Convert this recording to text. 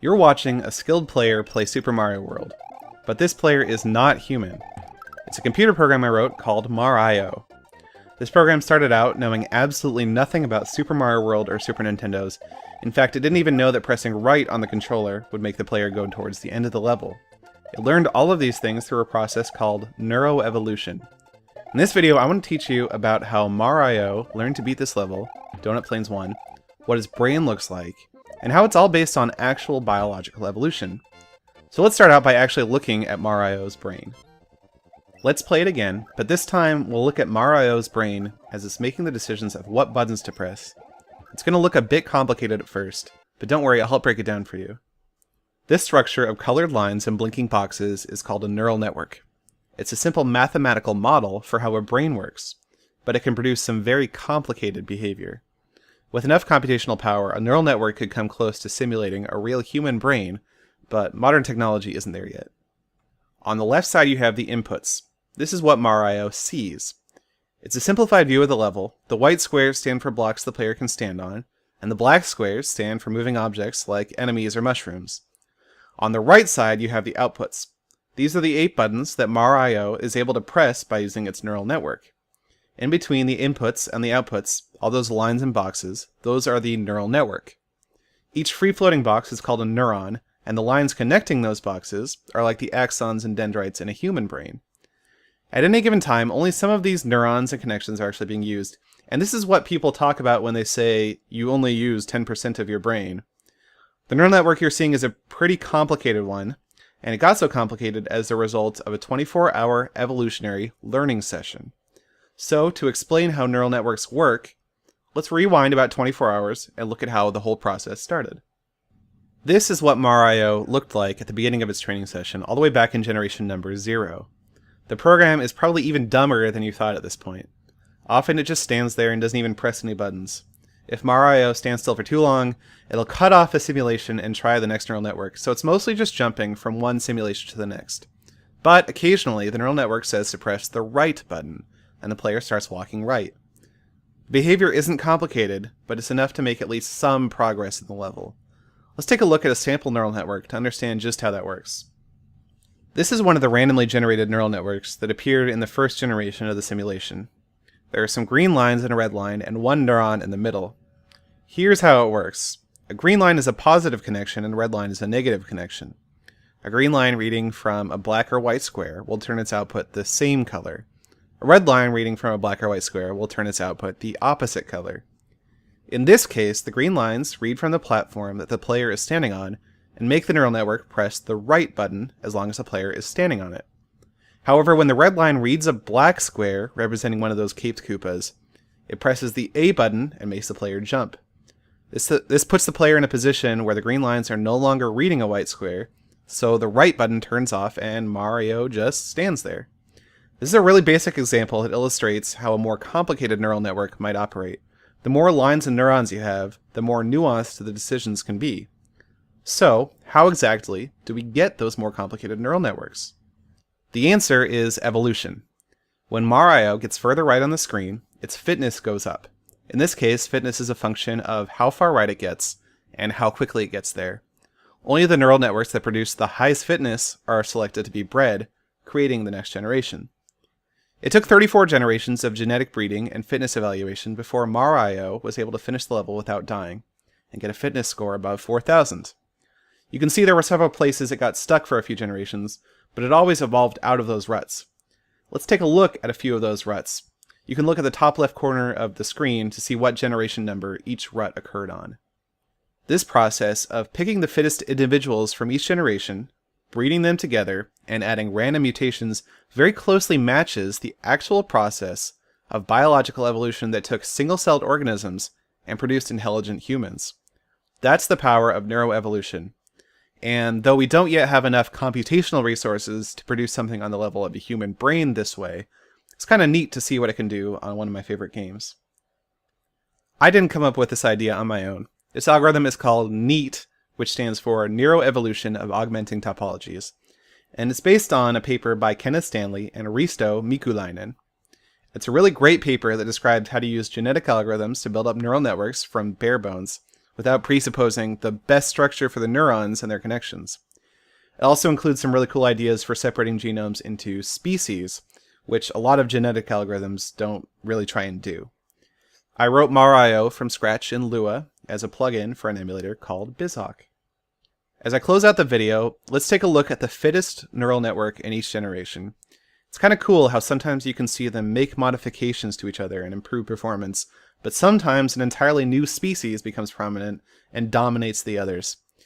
You're watching a skilled player play Super Mario World, but this player is not human. It's a computer program I wrote called Mar.io. This program started out knowing absolutely nothing about Super Mario World or Super Nintendo's. In fact, it didn't even know that pressing right on the controller would make the player go towards the end of the level. It learned all of these things through a process called neuroevolution. In this video, I want to teach you about how Mar.io learned to beat this level, Donut Plains 1, what his brain looks like, and how it's all based on actual biological evolution. So let's start out by actually looking at Mar.io's brain. Let's play it again, but this time we'll look at Mar.io's brain as it's making the decisions of what buttons to press. It's going to look a bit complicated at first, but don't worry, I'll help break it down for you. This structure of colored lines and blinking boxes is called a neural network. It's a simple mathematical model for how a brain works, but it can produce some very complicated behavior. With enough computational power, a neural network could come close to simulating a real human brain, but modern technology isn't there yet. On the left side you have the inputs. This is what Mar.io sees. It's a simplified view of the level. The white squares stand for blocks the player can stand on, and the black squares stand for moving objects like enemies or mushrooms. On the right side you have the outputs. These are the 8 buttons that Mar.io is able to press by using its neural network. In between the inputs and the outputs, all those lines and boxes, those are the neural network. Each free-floating box is called a neuron, and the lines connecting those boxes are like the axons and dendrites in a human brain. At any given time, only some of these neurons and connections are actually being used, and this is what people talk about when they say you only use 10% of your brain. The neural network you're seeing is a pretty complicated one, and it got so complicated as a result of a 24-hour evolutionary learning session. So, to explain how neural networks work, let's rewind about 24 hours and look at how the whole process started. This is what Mar.io looked like at the beginning of its training session, all the way back in generation number 0. The program is probably even dumber than you thought at this point. Often it just stands there and doesn't even press any buttons. If Mar.io stands still for too long, it'll cut off a simulation and try the next neural network, so it's mostly just jumping from one simulation to the next. But occasionally, the neural network says to press the right button, and the player starts walking right. Behavior isn't complicated, but it's enough to make at least some progress in the level. Let's take a look at a sample neural network to understand just how that works. This is one of the randomly generated neural networks that appeared in the first generation of the simulation. There are some green lines and a red line, and one neuron in the middle. Here's how it works. A green line is a positive connection, and a red line is a negative connection. A green line reading from a black or white square will turn its output the same color. A red line reading from a black or white square will turn its output the opposite color. In this case, the green lines read from the platform that the player is standing on and make the neural network press the right button as long as the player is standing on it. However, when the red line reads a black square representing one of those caped Koopas, it presses the A button and makes the player jump. This puts the player in a position where the green lines are no longer reading a white square, so the right button turns off and Mar.io just stands there. This is a really basic example that illustrates how a more complicated neural network might operate. The more lines and neurons you have, the more nuanced the decisions can be. So, how exactly do we get those more complicated neural networks? The answer is evolution. When Mar.io gets further right on the screen, its fitness goes up. In this case, fitness is a function of how far right it gets and how quickly it gets there. Only the neural networks that produce the highest fitness are selected to be bred, creating the next generation. It took 34 generations of genetic breeding and fitness evaluation before Mar.io was able to finish the level without dying and get a fitness score above 4,000. You can see there were several places it got stuck for a few generations, but it always evolved out of those ruts. Let's take a look at a few of those ruts. You can look at the top left corner of the screen to see what generation number each rut occurred on. This process of picking the fittest individuals from each generation, breeding them together, and adding random mutations very closely matches the actual process of biological evolution that took single-celled organisms and produced intelligent humans. That's the power of neuroevolution. And though we don't yet have enough computational resources to produce something on the level of a human brain this way, it's kind of neat to see what it can do on one of my favorite games. I didn't come up with this idea on my own. This algorithm is called NEAT, which stands for Neuroevolution of Augmenting Topologies, and it's based on a paper by Kenneth Stanley and Risto Mikulainen. It's a really great paper that describes how to use genetic algorithms to build up neural networks from bare bones, without presupposing the best structure for the neurons and their connections. It also includes some really cool ideas for separating genomes into species, which a lot of genetic algorithms don't really try and do. I wrote MAR.io from scratch in Lua as a plugin for an emulator called BizHawk. As I close out the video, let's take a look at the fittest neural network in each generation. It's kind of cool how sometimes you can see them make modifications to each other and improve performance, but sometimes an entirely new species becomes prominent and dominates the others.